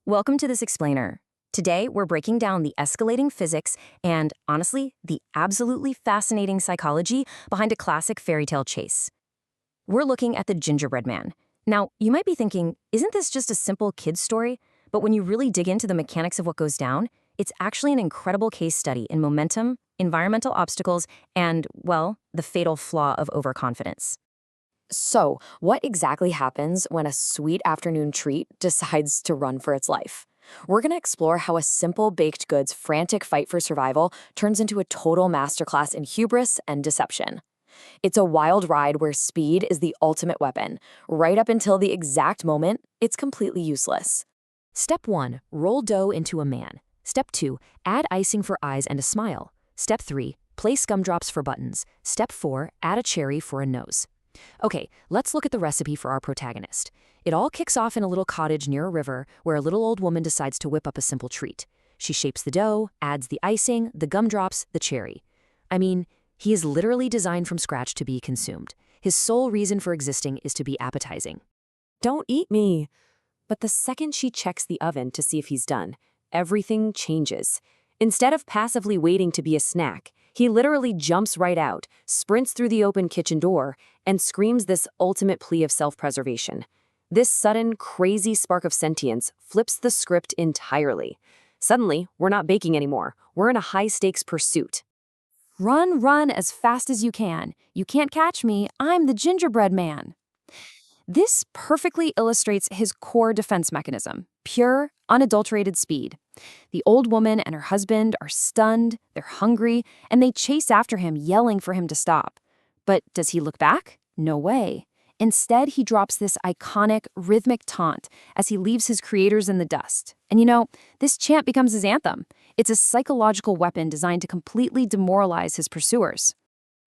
Welcome to this explainer. Today, we're breaking down the escalating physics and, honestly, the absolutely fascinating psychology behind a classic fairy tale chase. We're looking at the Gingerbread Man. Now, you might be thinking, isn't this just a simple kid's story? But when you really dig into the mechanics of what goes down, it's actually an incredible case study in momentum, environmental obstacles, and, well, the fatal flaw of overconfidence. So, what exactly happens when a sweet afternoon treat decides to run for its life? We're going to explore how a simple baked goods frantic fight for survival turns into a total masterclass in hubris and deception. It's a wild ride where speed is the ultimate weapon, right up until the exact moment it's completely useless. Step 1. Roll dough into a man. Step 2. Add icing for eyes and a smile. Step 3. Place gumdrops for buttons. Step 4. Add a cherry for a nose. Okay, let's look at the recipe for our protagonist. It all kicks off in a little cottage near a river where a little old woman decides to whip up a simple treat. She shapes the dough, adds the icing, the gumdrops, the cherry. I mean, he is literally designed from scratch to be consumed. His sole reason for existing is to be appetizing. Don't eat me! But the second she checks the oven to see if he's done, everything changes. Instead of passively waiting to be a snack, he literally jumps right out, sprints through the open kitchen door, and screams this ultimate plea of self-preservation. This sudden, crazy spark of sentience flips the script entirely. Suddenly, we're not baking anymore. We're in a high-stakes pursuit. Run, run as fast as you can. You can't catch me. I'm the Gingerbread Man. This perfectly illustrates his core defense mechanism: pure, unadulterated speed. The old woman and her husband are stunned, they're hungry, and they chase after him, yelling for him to stop. But does he look back? No way. Instead, he drops this iconic, rhythmic taunt as he leaves his creators in the dust. And this chant becomes his anthem. It's a psychological weapon designed to completely demoralize his pursuers.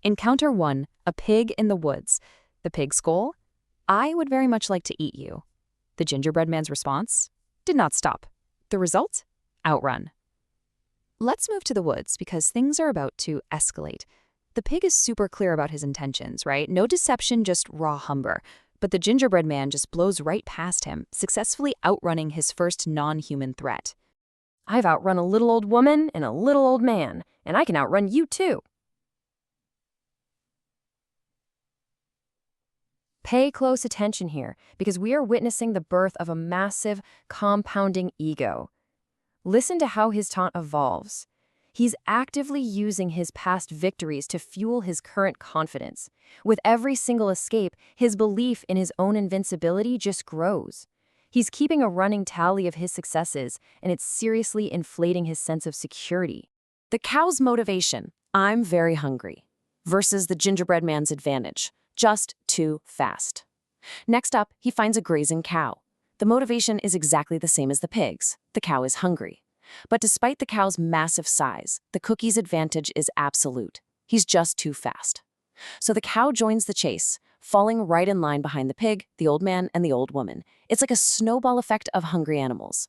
Encounter 1, a pig in the woods. The pig's goal? I would very much like to eat you. The Gingerbread Man's response? Did not stop. The result? Outrun. Let's move to the woods because things are about to escalate. The pig is super clear about his intentions, right? No deception, just raw hunger. But the Gingerbread Man just blows right past him, successfully outrunning his first non-human threat. I've outrun a little old woman and a little old man, and I can outrun you too. Pay close attention here, because we are witnessing the birth of a massive, compounding ego. Listen to how his taunt evolves. He's actively using his past victories to fuel his current confidence. With every single escape, his belief in his own invincibility just grows. He's keeping a running tally of his successes, and it's seriously inflating his sense of security. The cow's motivation, I'm very hungry, versus the Gingerbread Man's advantage, just too fast. Next up, he finds a grazing cow. The motivation is exactly the same as the pig's. The cow is hungry. But despite the cow's massive size, the cookie's advantage is absolute. He's just too fast. So the cow joins the chase, falling right in line behind the pig, the old man, and the old woman. It's like a snowball effect of hungry animals.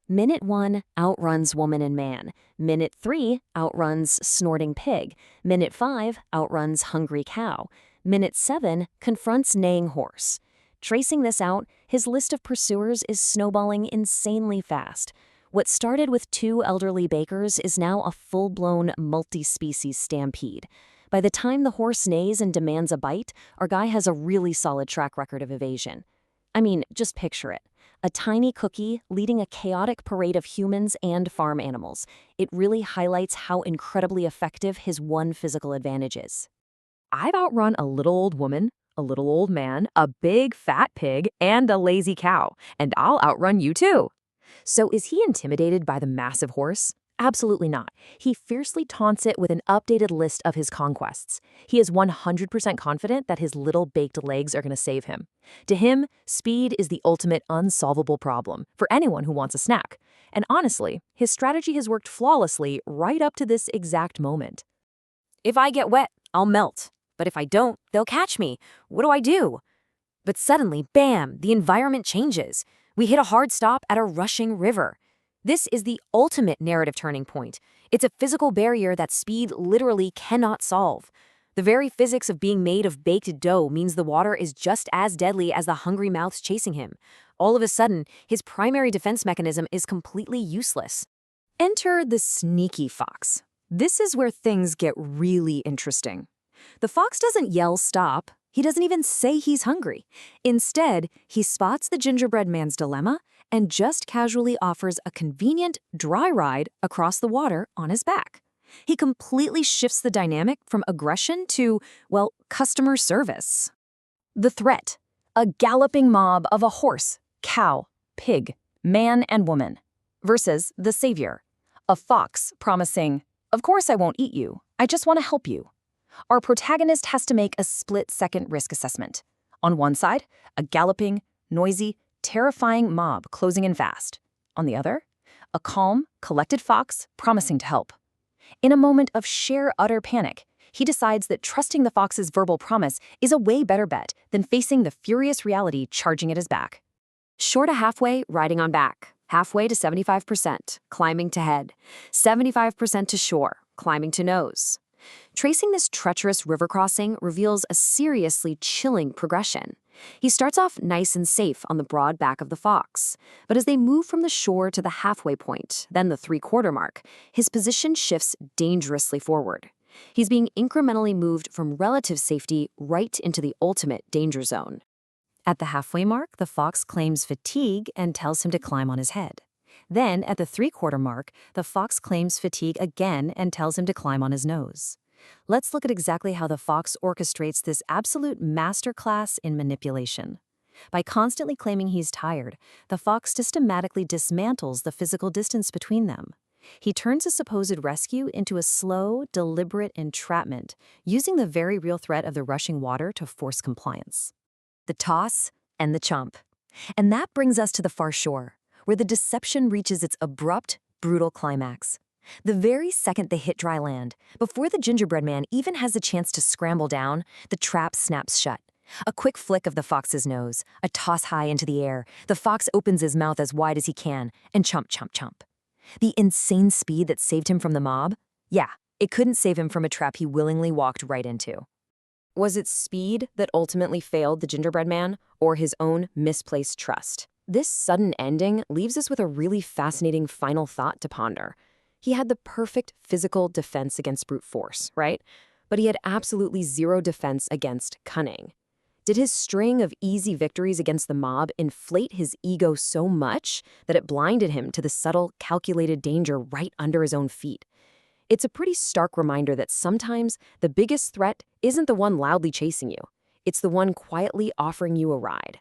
Minute 1 outruns woman and man. Minute 3 outruns snorting pig. Minute 5 outruns hungry cow. Minute 7 confronts neighing horse. Tracing this out, his list of pursuers is snowballing insanely fast. What started with 2 elderly bakers is now a full-blown multi-species stampede. By the time the horse neighs and demands a bite, our guy has a really solid track record of evasion. I mean, just picture it. A tiny cookie leading a chaotic parade of humans and farm animals. It really highlights how incredibly effective his one physical advantage is. I've outrun a little old woman, a little old man, a big fat pig, and a lazy cow, and I'll outrun you too. So is he intimidated by the massive horse? Absolutely not. He fiercely taunts it with an updated list of his conquests. He is 100% confident that his little baked legs are going to save him. To him, speed is the ultimate unsolvable problem for anyone who wants a snack. And honestly, his strategy has worked flawlessly right up to this exact moment. If I get wet, I'll melt. But if I don't, they'll catch me. What do I do? But suddenly, bam, the environment changes. We hit a hard stop at a rushing river. This is the ultimate narrative turning point. It's a physical barrier that speed literally cannot solve. The very physics of being made of baked dough means the water is just as deadly as the hungry mouths chasing him. All of a sudden, his primary defense mechanism is completely useless. Enter the sneaky fox. This is where things get really interesting. The fox doesn't yell stop. He doesn't even say he's hungry. Instead, he spots the gingerbread man's dilemma and just casually offers a convenient, dry ride across the water on his back. He completely shifts the dynamic from aggression to, well, customer service. The threat: a galloping mob of a horse, cow, pig, man, and woman, versus the savior, a fox promising, "Of course I won't eat you, I just want to help you." Our protagonist has to make a split-second risk assessment. On one side, a galloping, noisy, terrifying mob closing in fast. On the other, a calm, collected fox promising to help. In a moment of sheer utter panic, he decides that trusting the fox's verbal promise is a way better bet than facing the furious reality charging at his back. Short to halfway, riding on back. Halfway to 75%, climbing to head. 75% to shore, climbing to nose. Tracing this treacherous river crossing reveals a seriously chilling progression. He starts off nice and safe on the broad back of the fox, but as they move from the shore to the halfway point, then the three-quarter mark, his position shifts dangerously forward. He's being incrementally moved from relative safety right into the ultimate danger zone. At the halfway mark, the fox claims fatigue and tells him to climb on his head. Then, at the three-quarter mark, the fox claims fatigue again and tells him to climb on his nose. Let's look at exactly how the fox orchestrates this absolute masterclass in manipulation. By constantly claiming he's tired, the fox systematically dismantles the physical distance between them. He turns a supposed rescue into a slow, deliberate entrapment, using the very real threat of the rushing water to force compliance. The toss and the chomp. And that brings us to the far shore, where the deception reaches its abrupt, brutal climax. The very second they hit dry land, before the gingerbread man even has a chance to scramble down, the trap snaps shut. A quick flick of the fox's nose, a toss high into the air, the fox opens his mouth as wide as he can, and chomp, chomp, chomp. The insane speed that saved him from the mob? Yeah, it couldn't save him from a trap he willingly walked right into. Was it speed that ultimately failed the gingerbread man, or his own misplaced trust? This sudden ending leaves us with a really fascinating final thought to ponder. He had the perfect physical defense against brute force, right? But he had absolutely zero defense against cunning. Did his string of easy victories against the mob inflate his ego so much that it blinded him to the subtle, calculated danger right under his own feet? It's a pretty stark reminder that sometimes the biggest threat isn't the one loudly chasing you. It's the one quietly offering you a ride.